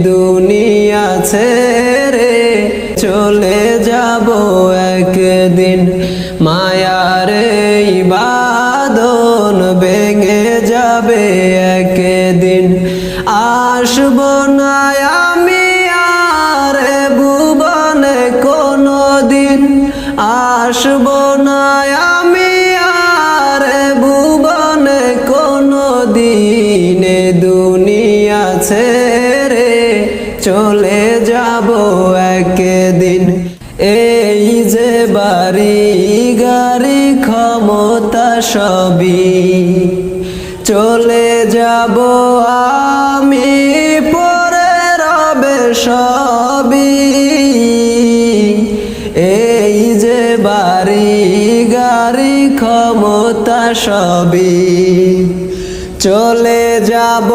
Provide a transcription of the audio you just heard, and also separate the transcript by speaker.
Speaker 1: দুনিয়া ছেড়ে চলে যাব একদিন, মায়ার এই বাঁধন ভেঙে যাবে একদিন। আসব না আমি আর ভুবনে কোনো দিন, আসব না আমি আর ভুবনে কোনো দিন। দুনিয়া ছেড়ে চলে যাব একদিন। এই যে বাড়ি গাড়ি ক্ষমতা সবই চলে যাব আমি, পরে রবে সবই। এই যে বাড়ি গাড়ি ক্ষমতা সবই চলে যাব